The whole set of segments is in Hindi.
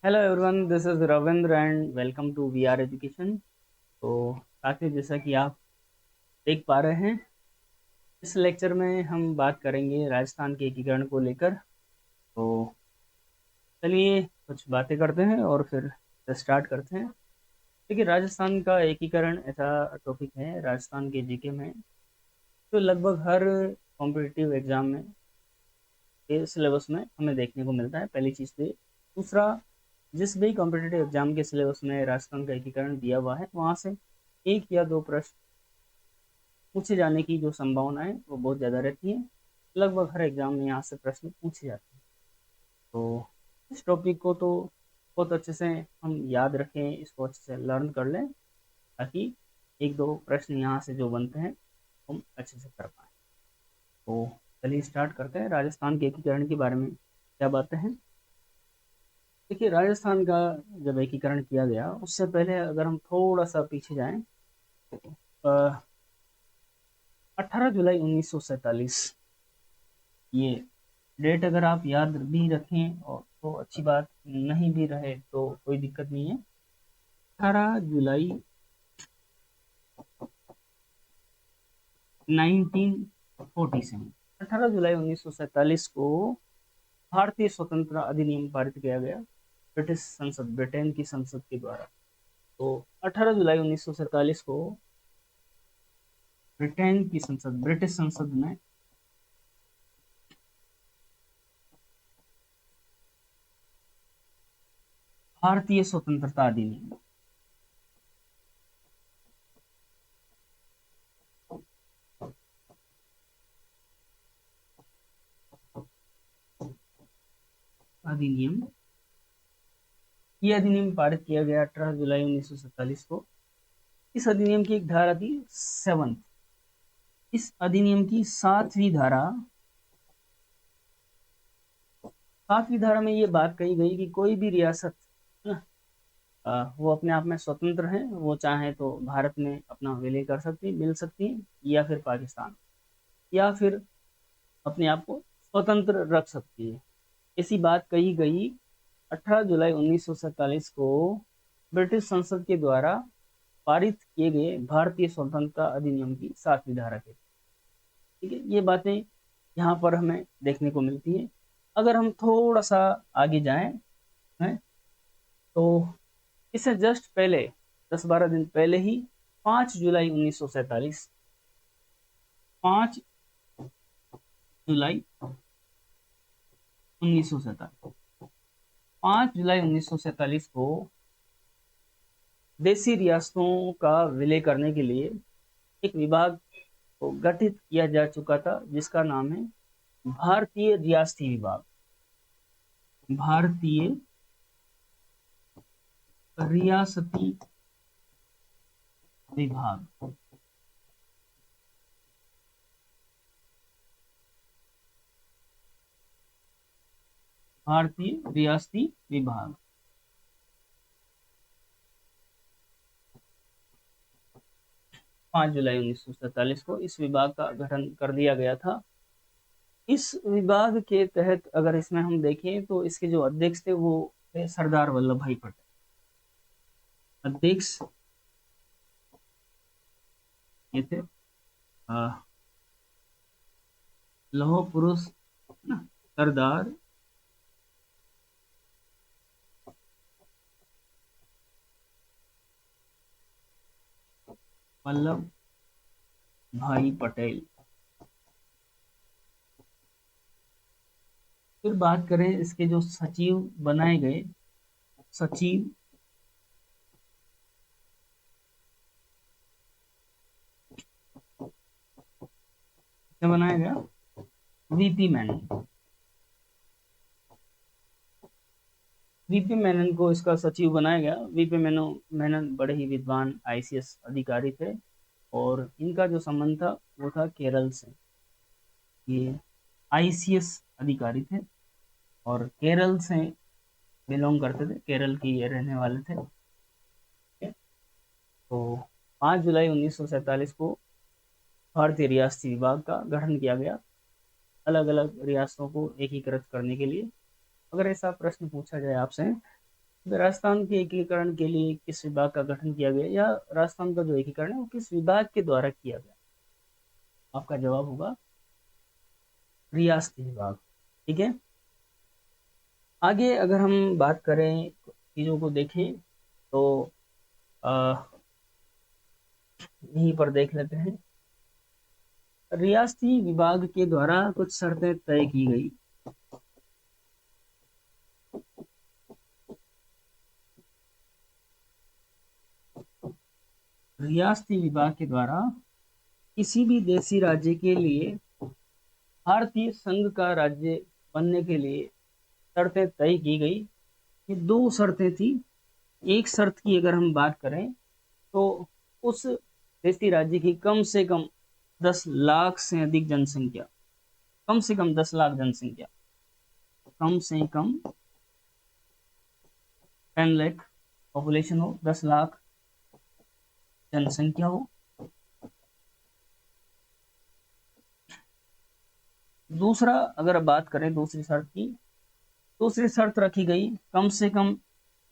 Hello everyone, this is Ravindra and welcome to we are education. तो साथियों, जैसा कि आप देख पा रहे हैं, इस लेक्चर में हम बात करेंगे राजस्थान के एकीकरण को लेकर। तो चलिए कुछ बातें करते हैं और फिर स्टार्ट करते हैं। देखिए, राजस्थान का एकीकरण ऐसा टॉपिक है राजस्थान के जीके में जो लगभग हर कॉम्पिटिटिव एग्जाम में के सिलेबस में हमें देखने को मिलता है, पहली चीज़ तो ये। दूसरा, जिस भी कॉम्पिटिटिव एग्जाम के सिलेबस में राजस्थान का एकीकरण दिया हुआ है, वहाँ से एक या दो प्रश्न पूछे जाने की जो संभावना है वो बहुत ज़्यादा रहती है। लगभग हर एग्जाम में यहाँ से प्रश्न पूछे जाते हैं। तो इस टॉपिक को तो बहुत अच्छे से हम याद रखें, इसको अच्छे से लर्न कर लें, ताकि एक दो प्रश्न यहाँ से जो बनते हैं हम अच्छे से कर पाएँ। तो चलिए स्टार्ट करते हैं। राजस्थान के एकीकरण के बारे में क्या बातें हैं। देखिए, राजस्थान का जब एकीकरण किया गया, उससे पहले अगर हम थोड़ा सा पीछे जाएं, 18 जुलाई 1947, ये डेट अगर आप याद भी रखें और तो अच्छी बात, नहीं भी रहे तो कोई दिक्कत नहीं है। 18 जुलाई 1947, 18 जुलाई 1947 को भारतीय स्वतंत्रता अधिनियम पारित किया गया ब्रिटिश संसद, ब्रिटेन की संसद के द्वारा। तो 18 जुलाई 1947 को ब्रिटेन की संसद, ब्रिटिश संसद में भारतीय स्वतंत्रता अधिनियम अधिनियम ये अधिनियम पारित किया गया 18 जुलाई 1947 को। इस अधिनियम की एक धारा थी 7। इस अधिनियम की 7वीं धारा, 7वीं धारा में ये बात कही गई कि कोई भी रियासत ना, वो अपने आप में स्वतंत्र है, वो चाहे तो भारत में अपना विलय कर सकती, मिल सकती, या फिर पाकिस्तान, या फिर अपने आप को स्वतंत्र रख सकती है। ऐसी बात कही गई 18 जुलाई 1947 को ब्रिटिश संसद के द्वारा पारित किए गए भारतीय स्वतंत्रता अधिनियम की 7वीं धारा के। ठीक है, ये बातें यहाँ पर हमें देखने को मिलती है। अगर हम थोड़ा सा आगे जाएं हैं, तो इससे जस्ट पहले, 10-12 दिन पहले ही, 5 जुलाई 1947, 5 जुलाई 1947, 5 जुलाई 1947 को देशी रियासतों का विलय करने के लिए एक विभाग को गठित किया जा चुका था, जिसका नाम है भारतीय रियासती विभाग। भारतीय रियासती विभाग। भारतीय रियासती विभाग 5 जुलाई 1947 को इस विभाग का गठन कर दिया गया था। इस विभाग के तहत अगर इसमें हम देखें तो इसके जो अध्यक्ष थे वो थे सरदार वल्लभ भाई पटेल। अध्यक्ष ये थे लौह पुरुष ना, सरदार वल्लभ भाई पटेल। फिर बात करें इसके जो सचिव बनाए गए, सचिव क्या बनाया गया, वीपी मेनन। वीपी मेनन को इसका सचिव बनाया गया। वीपी मेनन बड़े ही विद्वान आईसीएस अधिकारी थे, और इनका जो संबंध था वो था केरल से। ये आईसीएस अधिकारी थे और केरल से बिलोंग करते थे, केरल की ये रहने वाले थे। तो 5 जुलाई 1947 को भारतीय रियासती विभाग का गठन किया गया, अलग अलग रियासतों को एकीकृत करने के लिए। अगर ऐसा प्रश्न पूछा जाए आपसे राजस्थान के एकीकरण के लिए किस विभाग का गठन किया गया, या राजस्थान का जो एकीकरण है वो किस विभाग के द्वारा किया गया? आपका जवाब होगा रियासती विभाग। ठीक है, आगे अगर हम बात करें, चीजों को देखें, तो यहीं पर देख लेते हैं। रियासती विभाग के द्वारा कुछ शर्तें तय की गई। रियासती विभाग के द्वारा किसी भी देशी राज्य के लिए भारतीय संघ का राज्य बनने के लिए शर्तें तय की गई। ये दो शर्तें थी। एक शर्त की अगर हम बात करें तो उस देशी राज्य की कम से कम 10 लाख से अधिक जनसंख्या, कम से कम 10 लाख जनसंख्या, कम से कम 10 लाख पॉपुलेशन हो, 10 लाख जनसंख्या हो। दूसरा अगर बात करें दूसरी शर्त की, दूसरी शर्त रखी गई कम से कम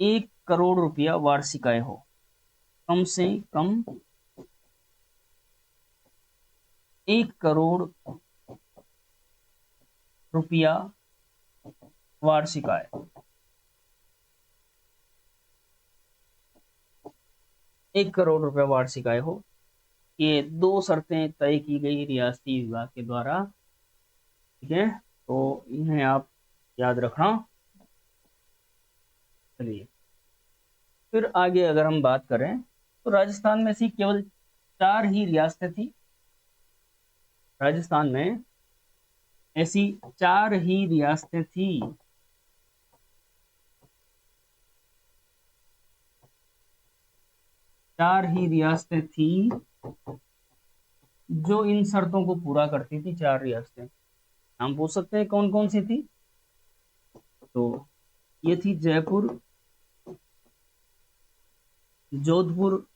1 करोड़ रुपया वार्षिक आय हो। कम से कम 1 करोड़ रुपया वार्षिक आय। 1 करोड़ रुपया वार्षिक आय हो। ये दो शर्तें तय की गई रियासती विभाग के द्वारा। ठीक है, तो इन्हें आप याद रखना। चलिए, फिर आगे अगर हम बात करें तो राजस्थान में से केवल 4 ही रियासतें थी। राजस्थान में ऐसी 4 ही रियासतें थी। चार ही रियासतें थी जो इन शर्तों को पूरा करती थी। 4 रियासतें, हम पूछ सकते हैं कौन कौन सी थी। तो ये थी जयपुर, जोधपुर,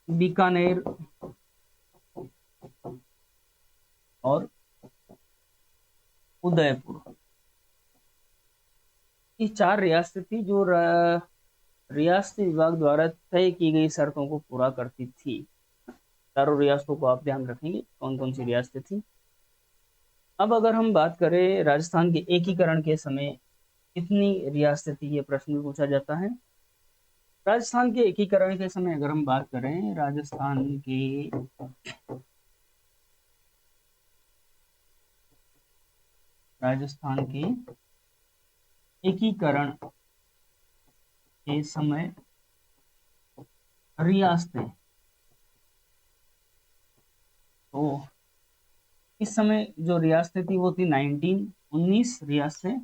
बीकानेर और उदयपुर। ये 4 रियासतें थी जो रियासती विभाग द्वारा तय की गई शर्तों को पूरा करती थी। चारों रियासतों को आप ध्यान रखेंगे कौन कौन सी रियासतें थी। अब अगर हम बात करें राजस्थान के एकीकरण के समय कितनी रियासतें थी, ये प्रश्न भी पूछा जाता है। राजस्थान के एकीकरण के समय अगर हम बात करें राजस्थान के एकीकरण के समय रियासतें, तो इस समय जो रियासतें थी वो थी 19 रियासतें।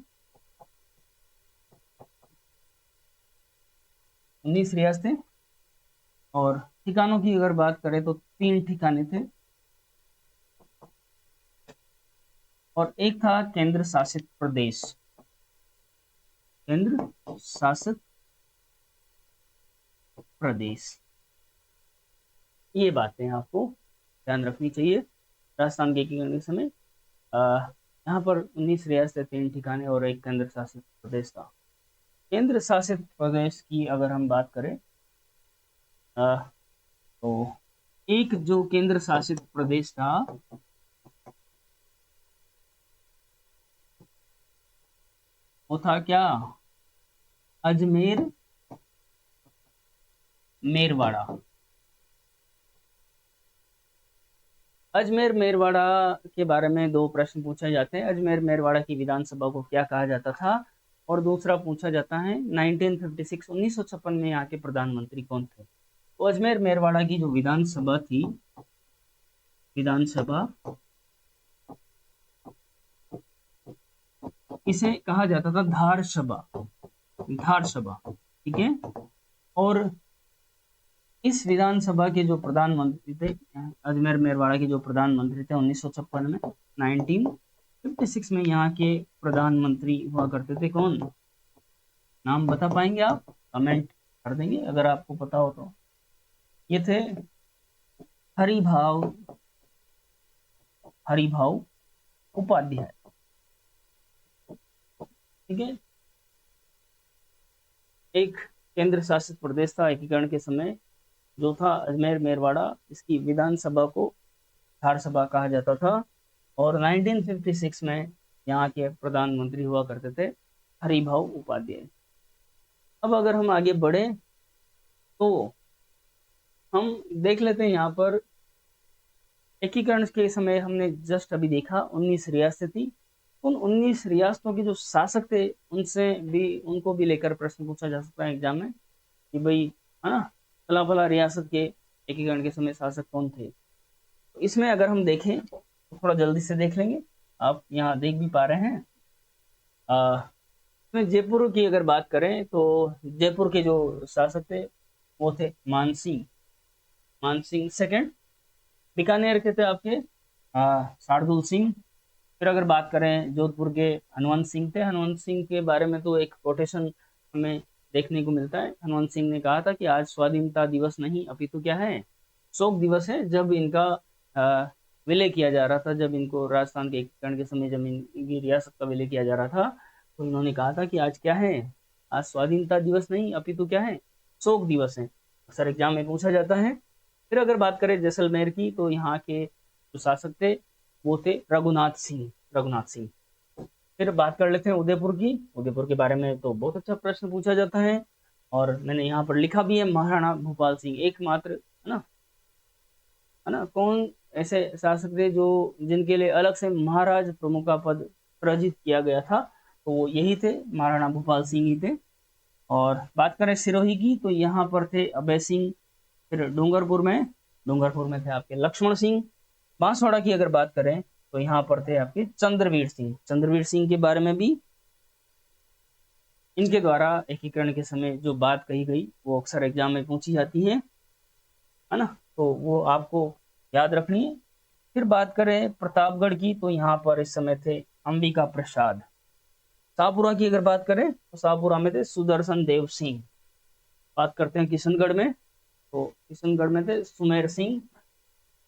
19 रियासतें। और ठिकानों की अगर बात करें तो 3 ठिकाने थे, और एक था केंद्र शासित प्रदेश। केंद्र शासित प्रदेश। ये बातें आपको ध्यान रखनी चाहिए राजस्थान के एकीकरण के समय। यहाँ पर 19 रियासतें, 3 ठिकाने और एक केंद्र शासित प्रदेश था। केंद्र शासित प्रदेश की अगर हम बात करें तो एक जो केंद्र शासित प्रदेश था वो था क्या? अजमेर मेरवाड़ा। अजमेर मेरवाड़ा के बारे में 2 प्रश्न पूछे जाते हैं। अजमेर मेरवाड़ा की विधानसभा को क्या कहा जाता था? और दूसरा पूछा जाता है 1956 में यहाँ के प्रधानमंत्री कौन थे? तो अजमेर मेरवाड़ा की जो विधानसभा थी, विधानसभा, इसे कहा जाता था धार सभा। धार सभा, ठीक है। और इस विधानसभा के जो प्रधानमंत्री थे, अजमेर मेरवाड़ा के जो प्रधानमंत्री थे 1956 में, 1956 में यहाँ के प्रधानमंत्री हुआ करते थे कौन? नाम बता पाएंगे आप? कमेंट कर देंगे अगर आपको पता हो तो। ये थे हरिभाव, हरिभाव उपाध्याय। ठीक है, एक केंद्र शासित प्रदेश था एकीकरण के समय, जो था अजमेर मेरवाड़ा। इसकी विधानसभा को धार सभा कहा जाता था और 1956 में यहाँ के प्रधानमंत्री हुआ करते थे हरिभाऊ उपाध्याय। अब अगर हम आगे बढ़े तो हम देख लेते हैं, यहाँ पर एकीकरण के समय हमने जस्ट अभी देखा 19 रियासतें थी। उन 19 रियासतों के जो शासक थे उनको भी लेकर प्रश्न पूछा जा सकता है एग्जाम में कि भाई, है ना, फला फला रियासत के एकीकरण के समय शासक कौन थे। तो इसमें अगर हम देखें तो थोड़ा जल्दी से देख लेंगे, आप यहाँ देख भी पा रहे हैं। इसमें जयपुर की अगर बात करें तो जयपुर के जो शासक थे वो थे मानसिंह सेकंड। बीकानेर के थे आपके शार्दुल सिंह। फिर अगर बात करें जोधपुर के हनुवंत सिंह थे। हनुवंत सिंह के बारे में तो एक कोटेशन हमें देखने को मिलता है। हनुवंत सिंह ने कहा था कि आज स्वाधीनता दिवस नहीं अपितु क्या है, शोक दिवस है। जब इनका विलय किया जा रहा था, जब इनको राजस्थान के एकीकरण के समय जब इनकी रियासत का विलय किया जा रहा था, तो इन्होंने कहा था कि आज क्या है, आज स्वाधीनता दिवस नहीं अपितु क्या है, शोक दिवस है। अक्सर एग्जाम में पूछा जाता है। फिर अगर बात करें जैसलमेर की, तो यहाँ के जो शासक थे वो थे रघुनाथ सिंह। फिर बात कर लेते हैं उदयपुर की। उदयपुर के बारे में तो बहुत अच्छा प्रश्न पूछा जाता है और मैंने यहाँ पर लिखा भी है, महाराणा भूपाल सिंह एकमात्र, है ना, कौन ऐसे शासक थे जो जिनके लिए अलग से महाराज प्रमुख का पद प्रजित किया गया था, तो वो यही थे, महाराणा भूपाल सिंह ही थे। और बात करें सिरोही की, तो यहाँ पर थे अभय सिंह। फिर डूंगरपुर में थे आपके लक्ष्मण सिंह। बांसवाड़ा की अगर बात करें तो यहाँ पर थे आपके चंद्रवीर सिंह के बारे में भी इनके द्वारा एकीकरण के समय जो बात कही गई वो अक्सर एग्जाम में पूछी जाती है ना, तो वो आपको याद रखनी है। फिर बात करें प्रतापगढ़ की, तो यहाँ पर इस समय थे अंबिका प्रसाद। शाहपुरा की अगर बात करें तो शाहपुरा में थे सुदर्शन देव सिंह। बात करते हैं किशनगढ़ में, तो किशनगढ़ में थे सुमेर सिंह।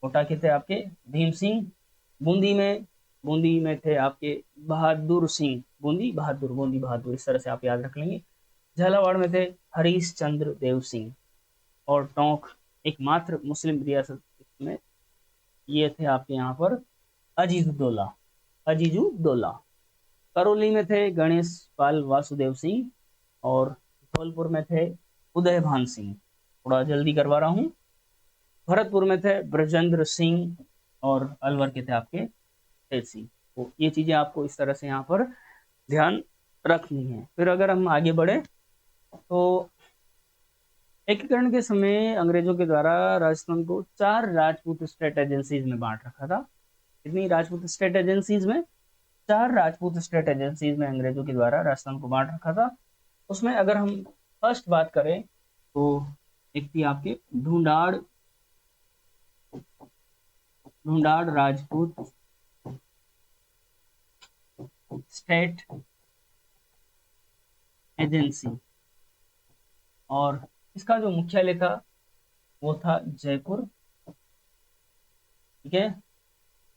कोटा के थे आपके भीम सिंह। बूंदी में थे आपके बहादुर सिंह। बूंदी बहादुर, इस तरह से आप याद रख लेंगे। झालावाड़ में थे हरीश चंद्र देव सिंह। और टोंक एकमात्र मुस्लिम रियासत में ये थे आपके यहाँ पर अजीजुद्दौला। करौली में थे गणेश पाल वासुदेव सिंह। और धौलपुर में थे उदयभान सिंह। थोड़ा जल्दी करवा रहा हूँ। भरतपुर में थे ब्रजेंद्र सिंह और अलवर के थे आपके तेज सिंह। तो ये चीजें आपको इस तरह से यहाँ पर ध्यान रखनी है। फिर अगर हम आगे बढ़े तो एकीकरण के समय अंग्रेजों के द्वारा राजस्थान को 4 राजपूत स्टेट एजेंसीज में बांट रखा था। कितनी राजपूत स्टेट एजेंसीज में? 4 राजपूत स्टेट एजेंसीज में अंग्रेजों के द्वारा राजस्थान को बांट रखा था। उसमें अगर हम फर्स्ट बात करें तो एक थी आपके ढूंढाड़ राजपूत स्टेट एजेंसी, और इसका जो मुख्यालय था वो था जयपुर। ठीक है।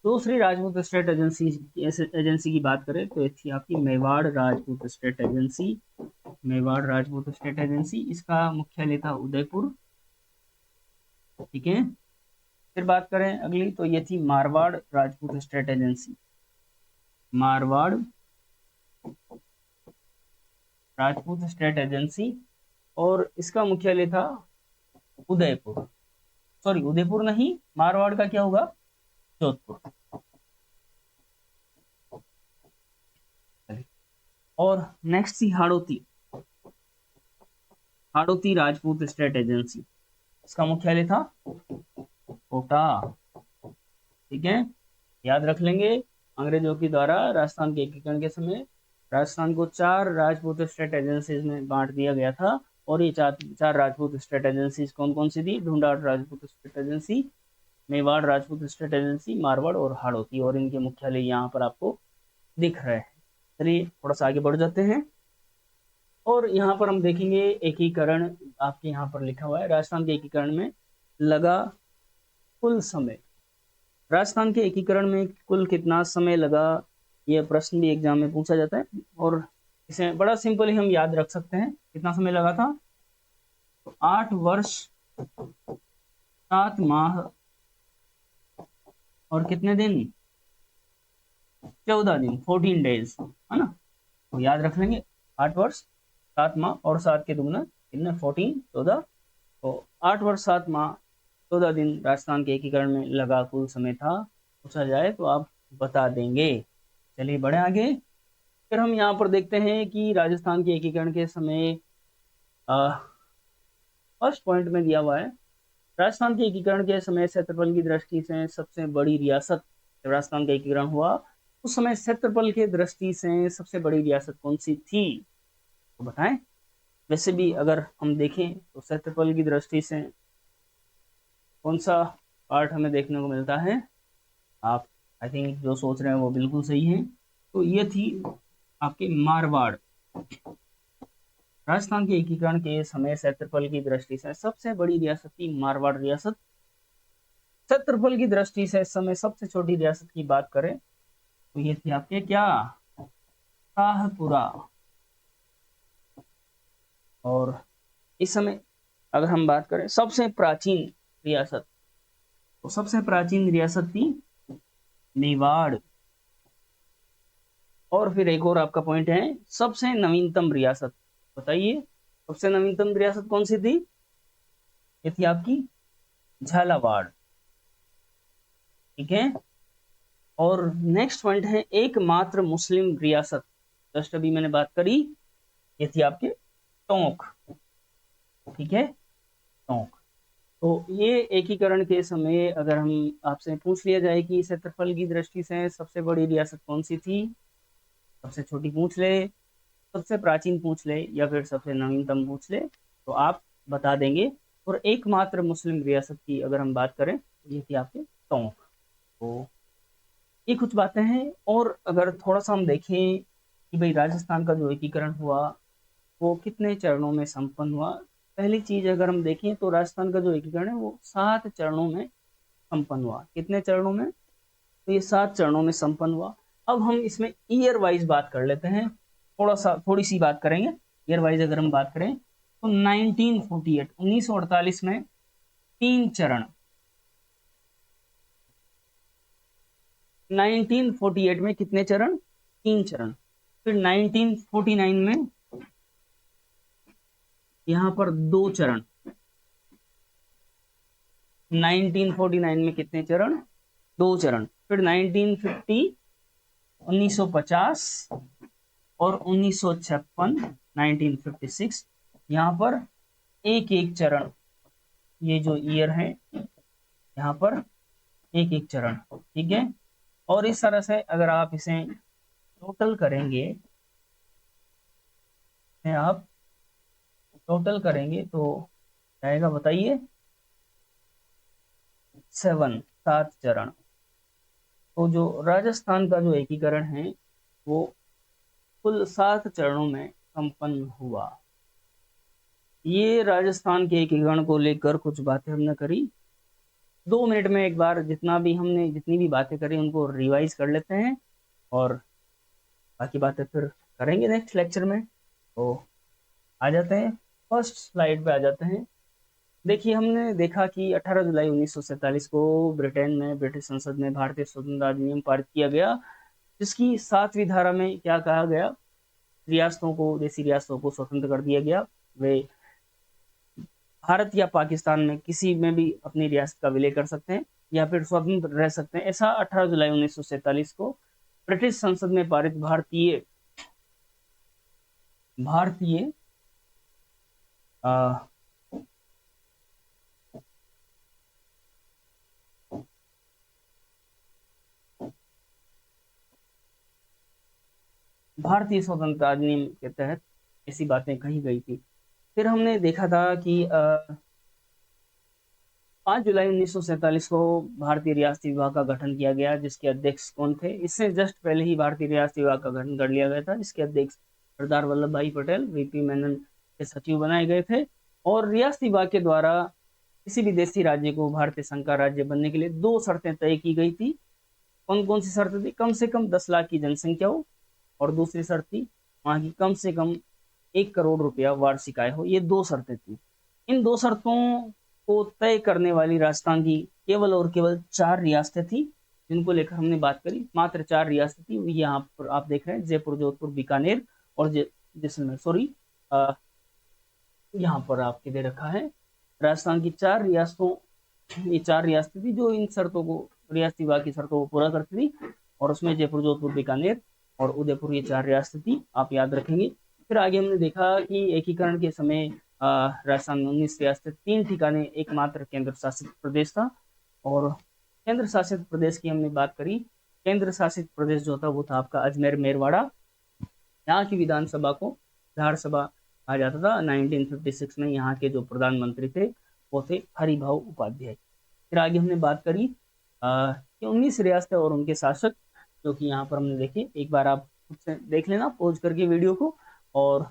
दूसरी राजपूत स्टेट एजेंसी की बात करें तो थी आपकी मेवाड़ राजपूत स्टेट एजेंसी। इसका मुख्यालय था उदयपुर। ठीक है। फिर बात करें अगली, तो ये थी Marwar Rajput state agency. Marwar Rajput state agency, और इसका मुख्यालय था उदयपुर नहीं, मारवाड़ का क्या होगा, जोधपुर। और नेक्स्ट थी हाड़ौती राजपूत स्टेट एजेंसी। इसका मुख्यालय था कोटा। ठीक है, याद रख लेंगे। अंग्रेजों के द्वारा राजस्थान के एकीकरण के समय राजस्थान को 4 राजपूत स्टेट एजेंसीज में बांट दिया गया था। और ये चार राजपूत स्टेट एजेंसीज कौन कौन सी थी? Dhundhar Rajput state agency, Mewar Rajput state agency, Marwar और हाड़ौती। और इनके मुख्यालय यहाँ पर आपको दिख रहे हैं। चलिए थोड़ा सा आगे बढ़ जाते हैं और यहाँ पर हम देखेंगे एकीकरण। आपके यहाँ पर लिखा हुआ है राजस्थान के एकीकरण में लगा कुल समय। राजस्थान के एकीकरण में कुल कितना समय लगा, यह प्रश्न भी एग्जाम में पूछा जाता है और इसे बड़ा सिंपल ही हम याद रख सकते हैं। कितना समय लगा था? तो 8 वर्ष 7 माह और कितने दिन? 14 दिन, 14 डेज, है ना। तो याद रख लेंगे 8 वर्ष 7 माह और 7 के दुगना कितने? 14, 14। तो 8 वर्ष 7 माह 14 दिन राजस्थान के एकीकरण में लगा कुल समय था, पूछा जाए तो आप बता देंगे। चलिए बढ़े आगे। फिर हम यहाँ पर देखते हैं कि राजस्थान के एकीकरण के समय फर्स्ट पॉइंट में दिया हुआ है, राजस्थान के एकीकरण के समय क्षेत्रफल की दृष्टि से सबसे बड़ी रियासत, जब राजस्थान का एकीकरण हुआ उस समय क्षेत्रफल के दृष्टि से सबसे बड़ी रियासत कौन सी थी, तो बताएं। वैसे भी अगर हम देखें तो क्षेत्रफल की दृष्टि से कौन सा पार्ट हमें देखने को मिलता है, आप आई थिंक जो सोच रहे हैं वो बिल्कुल सही है। तो ये थी आपके मारवाड़। राजस्थान के एकीकरण के समय क्षेत्रफल की दृष्टि से सबसे बड़ी रियासत थी मारवाड़ रियासत। क्षेत्रफल की दृष्टि से इस समय सबसे छोटी रियासत की बात करें तो ये थी आपके क्या? शाहपुरा। और इस समय अगर हम बात करें सबसे प्राचीन रियासत, तो सबसे प्राचीन रियासत थी मेवाड़। और फिर एक और आपका पॉइंट है, सबसे नवीनतम रियासत, बताइए सबसे नवीनतम रियासत कौन सी थी? ये थी आपकी झालावाड़। ठीक है। और नेक्स्ट पॉइंट है एकमात्र मुस्लिम रियासत, जस्ट अभी मैंने बात करी, ये थी आपके टोंक। ठीक है, टोंक। तो ये एकीकरण के समय अगर हम आपसे पूछ लिया जाए कि क्षेत्रफल की दृष्टि से सबसे बड़ी रियासत कौन सी थी, सबसे छोटी पूछ ले, सबसे प्राचीन पूछ ले या फिर सबसे नवीनतम पूछ ले, तो आप बता देंगे। और एकमात्र मुस्लिम रियासत की अगर हम बात करें तो ये थी आपके टोंक। तो ये कुछ बातें हैं। और अगर थोड़ा सा हम देखें कि भाई राजस्थान का जो एकीकरण हुआ वो कितने चरणों में संपन्न हुआ, पहली चीज अगर हम देखें तो राजस्थान का जो एकीकरण है वो 7 चरणों में संपन्न हुआ। कितने चरणों में? तो ये 7 चरणों में संपन्न हुआ। अब हम इसमें ईयर वाइज बात कर लेते हैं, थोड़ी सी बात करेंगे ईयर वाइज। अगर हम बात करें तो 1948 1948 में 3 चरण, 1948 में कितने चरण? 3 चरण। फिर 1949 में यहाँ पर 2 चरण। 1949 में कितने चरण? 2 चरण। फिर 1950 1950 और 1956 1956 यहाँ पर एक एक चरण, ये जो ईयर है यहाँ पर एक एक चरण। ठीक है। और इस तरह से अगर आप इसे टोटल करेंगे, आप टोटल करेंगे तो आएगा, बताइए, 7 चरण। तो जो राजस्थान का जो एकीकरण है वो कुल 7 चरणों में संपन्न हुआ। ये राजस्थान के एकीकरण को लेकर कुछ बातें हमने करी। 2 मिनट में एक बार जितनी भी बातें करी उनको रिवाइज कर लेते हैं और बाकी बातें फिर करेंगे नेक्स्ट लेक्चर में। तो आ जाते हैं फर्स्ट स्लाइड पे आ जाते हैं। देखिए हमने देखा कि 18 जुलाई 1947 को ब्रिटेन में ब्रिटिश संसद में भारतीय स्वतंत्रता अधिनियम पारित किया गया, जिसकी 7वीं धारा में क्या कहा गया? रियासतों को, देसी रियासतों को स्वतंत्र कर दिया गया। वे भारत या पाकिस्तान में किसी में भी अपनी रियासत का विलय कर सकते हैं या फिर स्वतंत्र रह सकते हैं। ऐसा 18 जुलाई 1947 को ब्रिटिश संसद में पारित भारतीय भारतीय भारतीय स्वतंत्रता अधिनियम के तहत ऐसी बातें कही गई थी। फिर हमने देखा था कि 5 जुलाई 1947 को भारतीय रियासती विभाग का गठन किया गया, जिसके अध्यक्ष कौन थे? इससे जस्ट पहले ही भारतीय रियासती विभाग का गठन कर लिया गया था, जिसके अध्यक्ष सरदार वल्लभ भाई पटेल वीपी मेनन के सचिव बनाए गए थे। और रियासती विभाग के द्वारा किसी भी देशी राज्य को भारतीय संघ का राज्य बनने के लिए दो शर्तें तय की गई थी। कौन कौन सी शर्तें थी? कम से कम 10 लाख की जनसंख्या हो, और दूसरी शर्त थी वहां की कम से कम 1 करोड़ रुपया वार्षिक आय हो। ये दो शर्तें थी। इन दो शर्तों को तय करने वाली राजस्थान की केवल और केवल 4 रियासतें थी, जिनको लेकर हमने बात करी। मात्र 4 रियासतें थी। यहाँ पर आप देख रहे हैं जयपुर, जोधपुर, बीकानेर और जैसलमेर। सॉरी, यहाँ पर आपके दे रखा है राजस्थान की 4 रियासतों। ये 4 रियासतें थी जो इन शर्तों को, रियासती विभाग की शर्तों को पूरा करती थी, और उसमें जयपुर, जोधपुर, बीकानेर और उदयपुर, ये 4 रियासतें थी। आप याद रखेंगे। फिर आगे हमने देखा कि एकीकरण के समय राजस्थान में 19 रियासतें, 3 ठिकाने, एकमात्र केंद्र शासित प्रदेश था। और केंद्र शासित प्रदेश की हमने बात करी। केंद्र शासित प्रदेश जो था वो था आपका अजमेर, मेरवाड़ा। यहाँ की विधानसभा को विधानसभा कहा जाता था। 1956 में यहाँ के जो प्रधानमंत्री थे वो थे हरिभाऊ उपाध्याय। फिर आगे हमने बात करी कि 19 रियासतें और उनके शासक, जो कि यहाँ पर हमने देखे। एक बार आप खुद से देख लेना पॉज करके वीडियो को। और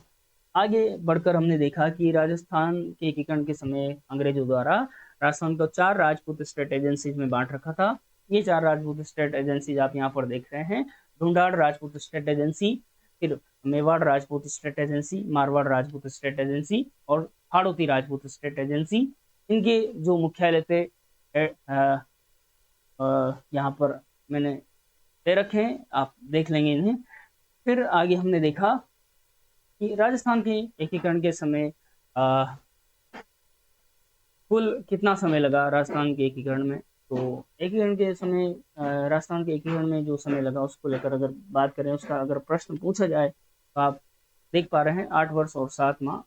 आगे बढ़कर हमने देखा कि राजस्थान के एकीकरण के समय अंग्रेजों द्वारा राजस्थान को 4 राजपूत स्टेट एजेंसीज में बांट रखा था। ये 4 राजपूत स्टेट एजेंसीज आप यहाँ पर देख रहे हैं। ढूंढाड़ राजपूत स्टेट एजेंसी, फिर Mewar Rajput state agency, Marwar Rajput state agency और हाड़ौती राजपूत स्टेट एजेंसी। इनके जो मुख्यालय थे यहाँ पर मैंने दे रखे हैं, आप देख लेंगे इन्हें। फिर आगे हमने देखा कि राजस्थान के एकीकरण के समय कुल कितना समय लगा राजस्थान के एकीकरण में। तो एकीकरण के समय राजस्थान के एकीकरण में जो समय लगा उसको लेकर अगर बात करें, उसका अगर प्रश्न पूछा जाए तो आप देख पा रहे हैं 8 वर्ष और 7 माह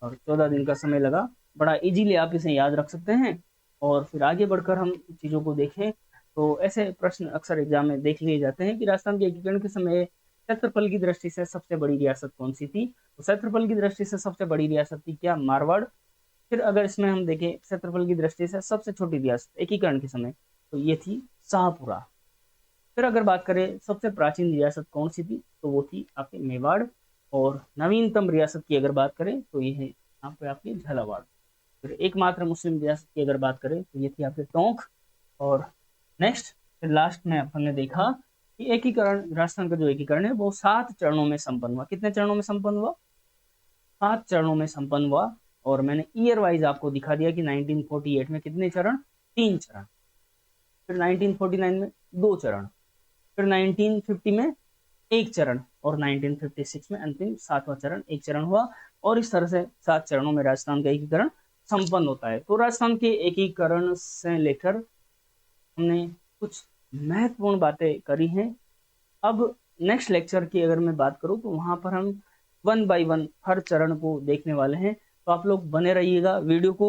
और 14 दिन का समय लगा। बड़ा इजीली आप इसे याद रख सकते हैं। और फिर आगे बढ़कर हम चीज़ों को देखें तो ऐसे प्रश्न अक्सर एग्जाम में देख लिए जाते हैं कि राजस्थान के एकीकरण के समय क्षेत्रफल की दृष्टि से सबसे बड़ी रियासत कौन सी थी। तो क्षेत्रफल की दृष्टि से सबसे बड़ी रियासत थी क्या? मारवाड़। फिर अगर इसमें हम देखें क्षेत्रफल की दृष्टि से सबसे छोटी रियासत एकीकरण के समय, तो ये थी शाहपुरा। फिर अगर बात करें सबसे प्राचीन रियासत कौन सी थी, तो वो थी आपकी मेवाड़। और नवीनतम रियासत की अगर बात करें तो ये है यहाँ पे आपकी झालावाड़। फिर एकमात्र मुस्लिम रियासत की अगर बात करें तो ये थी आपकी टोंक। और नेक्स्ट, फिर लास्ट में अपन ने देखा कि एकीकरण, राजस्थान का जो एकीकरण है वो 7 चरणों में संपन्न हुआ। कितने चरणों में संपन्न हुआ? 7 चरणों में संपन्न हुआ। और मैंने ईयर वाइज आपको दिखा दिया कि 1948 में कितने चरण? 3 चरण। फिर 1949 में 2 चरण। फिर 1950 में 1 चरण। और 1956 में अंतिम 7वां चरण, 1 चरण हुआ। और इस तरह से 7 चरणों में राजस्थान का एकीकरण संपन्न होता है। तो राजस्थान के एकीकरण से लेकर हमने कुछ महत्वपूर्ण बातें करी हैं। अब नेक्स्ट लेक्चर की अगर मैं बात करूं तो वहां पर हम 1 बाय 1 हर चरण को देखने वाले हैं। तो आप लोग बने रहिएगा वीडियो को।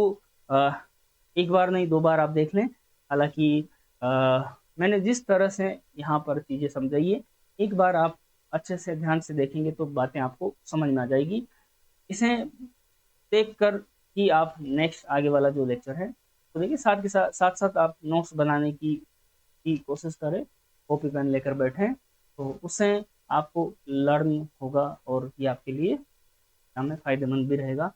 एक बार नहीं 2 बार आप देख लें। हालांकि मैंने जिस तरह से यहाँ पर चीज़ें समझाई है, एक बार आप अच्छे से ध्यान से देखेंगे तो बातें आपको समझ में आ जाएगी। इसे देख कर ही आप नेक्स्ट आगे वाला जो लेक्चर है तो देखिए, साथ के साथ साथ आप नोट्स बनाने की कोशिश करें। कॉपी पेन लेकर बैठें तो उससे आपको लर्न होगा और ये आपके लिए हमें फायदेमंद भी रहेगा।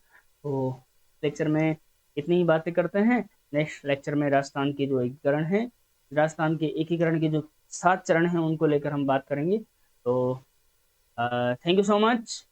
तो लेक्चर में इतनी ही बातें करते हैं। नेक्स्ट लेक्चर में राजस्थान के जो एकीकरण है, राजस्थान के एकीकरण के जो 7 चरण हैं उनको लेकर हम बात करेंगे। तो थैंक यू सो मच।